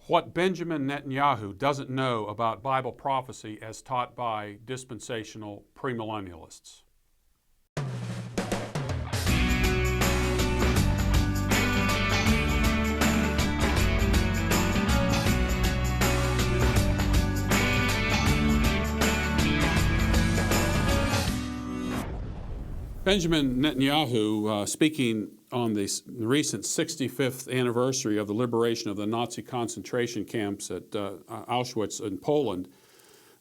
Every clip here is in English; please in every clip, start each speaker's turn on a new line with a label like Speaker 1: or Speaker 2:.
Speaker 1: What Benjamin Netanyahu doesn't know about Bible prophecy as taught by dispensational premillennialists. Benjamin Netanyahu, speaking on the recent 65th anniversary of the liberation of the Nazi concentration camps at Auschwitz in Poland,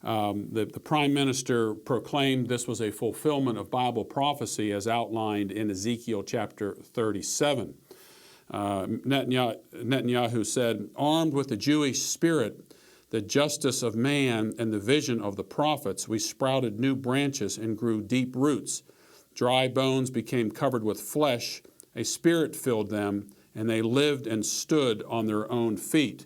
Speaker 1: the Prime Minister proclaimed this was a fulfillment of Bible prophecy as outlined in Ezekiel chapter 37. Netanyahu said, "Armed with the Jewish spirit, the justice of man, and the vision of the prophets, we sprouted new branches and grew deep roots. Dry bones became covered with flesh, a spirit filled them, and they lived and stood on their own feet."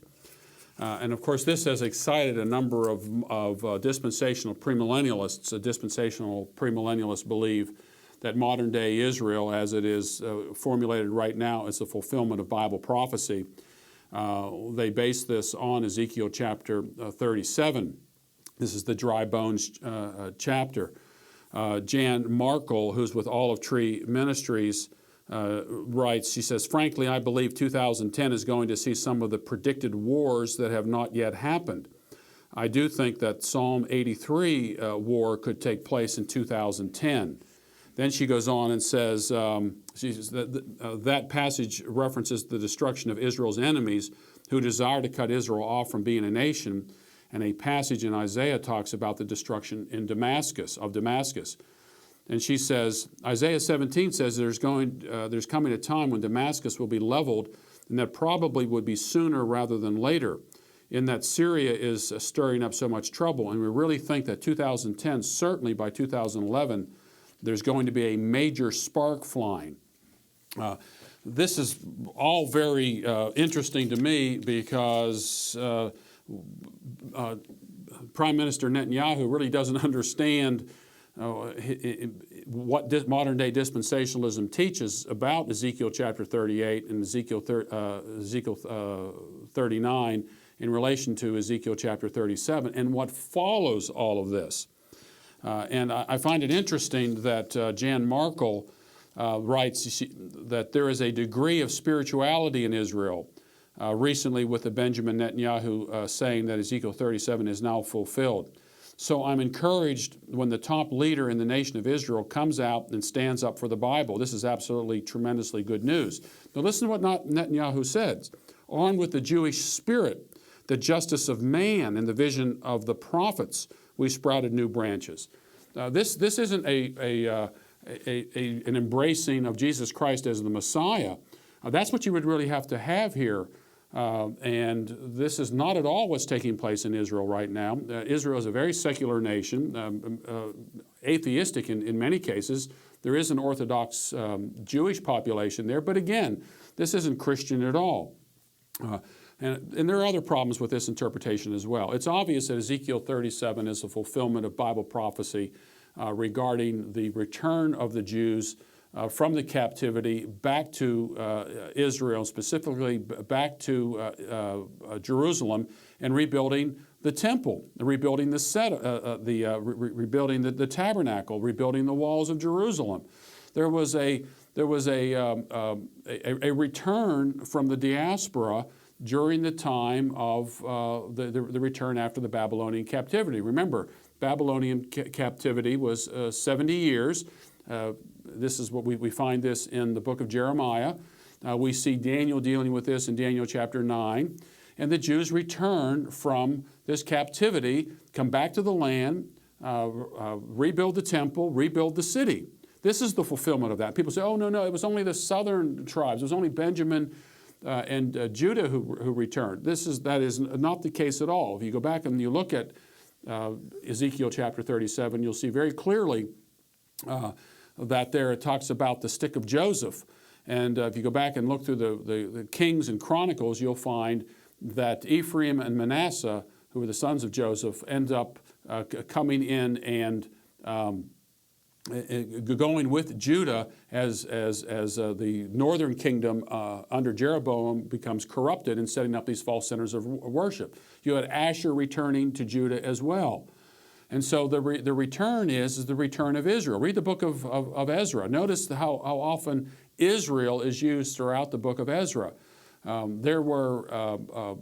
Speaker 1: And of course, this has excited a number of dispensational premillennialists. Dispensational premillennialists believe that modern day Israel, as it is formulated right now, is the fulfillment of Bible prophecy. They base this on Ezekiel chapter 37. This is the dry bones chapter. Jan Markell, who's with Olive Tree Ministries, writes, she says, "Frankly, I believe 2010 is going to see some of the predicted wars that have not yet happened. I do think that Psalm 83 war could take place in 2010. Then she goes on and says, that passage references the destruction of Israel's enemies who desire to cut Israel off from being a nation. And a passage in Isaiah talks about the destruction in Damascus. And she says, Isaiah 17 says there's coming a time when Damascus will be leveled, and that probably would be sooner rather than later, in that Syria is stirring up so much trouble. And we really think that 2010, certainly by 2011, there's going to be a major spark flying. This is all very interesting to me because Prime Minister Netanyahu really doesn't understand what modern-day dispensationalism teaches about Ezekiel chapter 38 and Ezekiel 39 in relation to Ezekiel chapter 37 and what follows all of this. And I find it interesting that Jan Markell writes that there is a degree of spirituality in Israel recently with the Benjamin Netanyahu saying that Ezekiel 37 is now fulfilled. So I'm encouraged when the top leader in the nation of Israel comes out and stands up for the Bible. This is absolutely tremendously good news. Now listen to what Netanyahu says. "Armed with the Jewish spirit, the justice of man, and the vision of the prophets, we sprouted new branches." This isn't an embracing of Jesus Christ as the Messiah. That's what you would really have to have here. And this is not at all what's taking place in Israel right now. Israel is a very secular nation, atheistic in many cases. There is an Orthodox Jewish population there, but again, this isn't Christian at all. And there are other problems with this interpretation as well. It's obvious that Ezekiel 37 is a fulfillment of Bible prophecy regarding the return of the Jews from the captivity back to Israel, specifically back to Jerusalem, and rebuilding the temple, rebuilding rebuilding the tabernacle, rebuilding the walls of Jerusalem. There was a return from the diaspora during the time of the return after the Babylonian captivity. Remember, Babylonian captivity was 70 years. This is what we find this in the book of Jeremiah. We see Daniel dealing with this in Daniel chapter 9. And the Jews return from this captivity, come back to the land, rebuild the temple, rebuild the city. This is the fulfillment of that. People say, oh, no, it was only the southern tribes. It was only Benjamin and Judah who returned. That is not the case at all. If you go back and you look at Ezekiel chapter 37, you'll see very clearly that there it talks about the stick of Joseph. And if you go back and look through the Kings and Chronicles, you'll find that Ephraim and Manasseh, who were the sons of Joseph, end up coming in and going with Judah as the northern kingdom under Jeroboam becomes corrupted and setting up these false centers of worship. You had Asher returning to Judah as well. And so the return is the return of Israel. Read the book of Ezra. Notice how often Israel is used throughout the book of Ezra. There were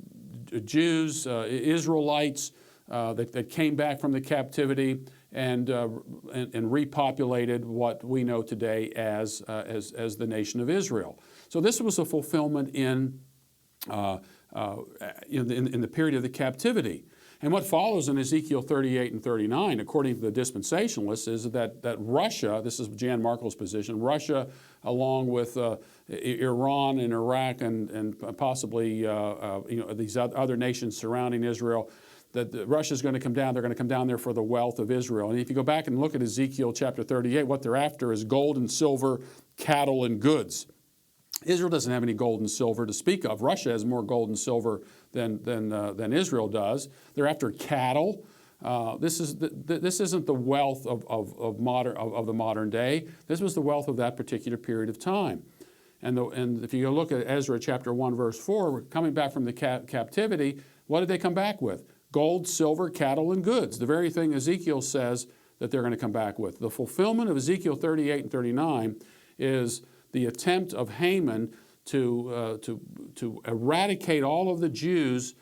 Speaker 1: Jews, Israelites that came back from the captivity and repopulated what we know today as the nation of Israel. So this was a fulfillment in the period of the captivity. And what follows in Ezekiel 38 and 39, according to the Dispensationalists, is that Russia, this is Jan Markell's position, Russia, along with Iran and Iraq and possibly these other nations surrounding Israel, that Russia's going to come down. They're going to come down there for the wealth of Israel. And if you go back and look at Ezekiel chapter 38, what they're after is gold and silver, cattle and goods. Israel doesn't have any gold and silver to speak of. Russia has more gold and silver than Israel does. They're after cattle. This isn't the wealth of the modern day. This was the wealth of that particular period of time. And if you look at Ezra chapter 1, verse 4, coming back from the captivity, what did they come back with? Gold, silver, cattle, and goods. The very thing Ezekiel says that they're going to come back with. The fulfillment of Ezekiel 38 and 39 is the attempt of Haman to eradicate all of the Jews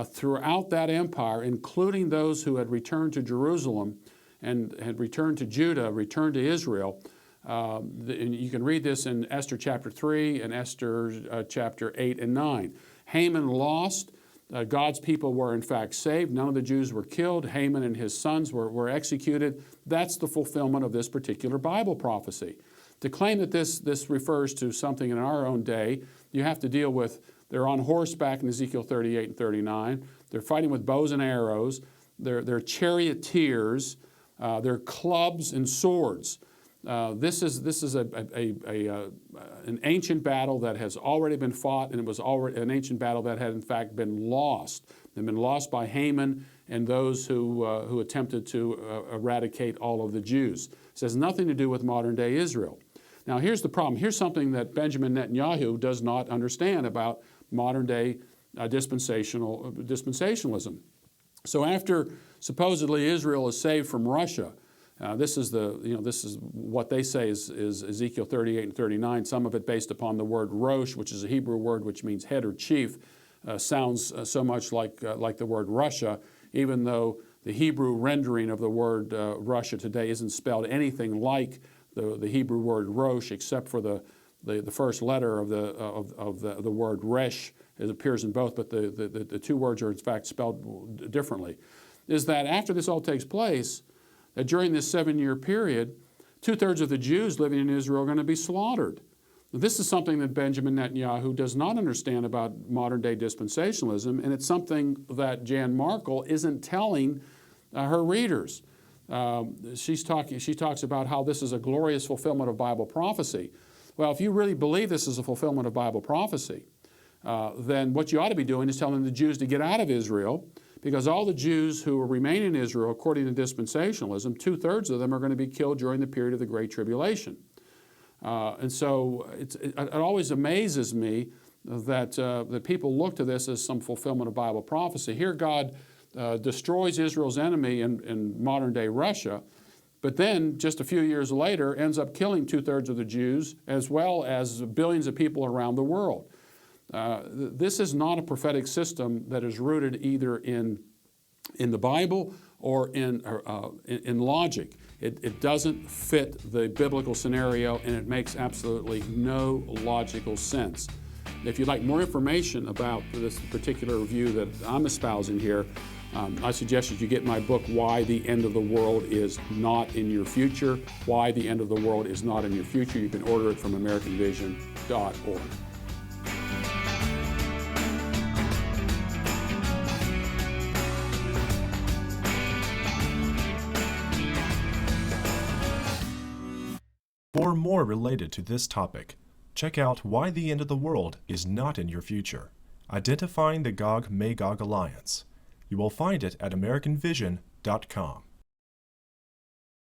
Speaker 1: throughout that empire, including those who had returned to Jerusalem and had returned to Judah, returned to Israel. And you can read this in Esther chapter 3 and Esther chapter 8 and 9. Haman lost. God's people were in fact saved. None of the Jews were killed. Haman and his sons were executed. That's the fulfillment of this particular Bible prophecy. To claim that this refers to something in our own day, you have to deal with, they're on horseback in Ezekiel 38 and 39. They're fighting with bows and arrows. They're charioteers. They're clubs and swords. This is an ancient battle that has already been fought, and it was already an ancient battle that had in fact been lost. They've been lost by Haman and those who attempted to eradicate all of the Jews. This has nothing to do with modern day Israel. Now here's the problem. Here's something that Benjamin Netanyahu does not understand about modern day dispensationalism. So after supposedly Israel is saved from Russia, this is what they say is Ezekiel 38 and 39. Some of it based upon the word rosh, which is a Hebrew word which means head or chief. Sounds so much like the word Russia, even though the Hebrew rendering of the word Russia today isn't spelled anything like the Hebrew word rosh, except for the first letter of the word resh. It appears in both, but the two words are in fact spelled differently. Is that after this all takes place, that during this 7-year period, 2/3 of the Jews living in Israel are going to be slaughtered. This is something that Benjamin Netanyahu does not understand about modern day dispensationalism, and it's something that Jan Markell isn't telling her readers. She talks about how this is a glorious fulfillment of Bible prophecy. Well, if you really believe this is a fulfillment of Bible prophecy, then what you ought to be doing is telling the Jews to get out of Israel, because all the Jews who remain in Israel, according to dispensationalism, 2/3 of them are going to be killed during the period of the Great Tribulation. And so it always amazes me that people look to this as some fulfillment of Bible prophecy. Here God destroys Israel's enemy in modern-day Russia, but then just a few years later ends up killing 2/3 of the Jews as well as billions of people around the world. This is not a prophetic system that is rooted either in the Bible or in logic. It doesn't fit the biblical scenario, and it makes absolutely no logical sense. If you'd like more information about this particular view that I'm espousing here, I suggest that you get my book, Why the End of the World is Not in Your Future. Why the End of the World is Not in Your Future. You can order it from AmericanVision.org.
Speaker 2: For more related to this topic, check out Why the End of the World is Not in Your Future, Identifying the Gog-Magog Alliance. You will find it at AmericanVision.com.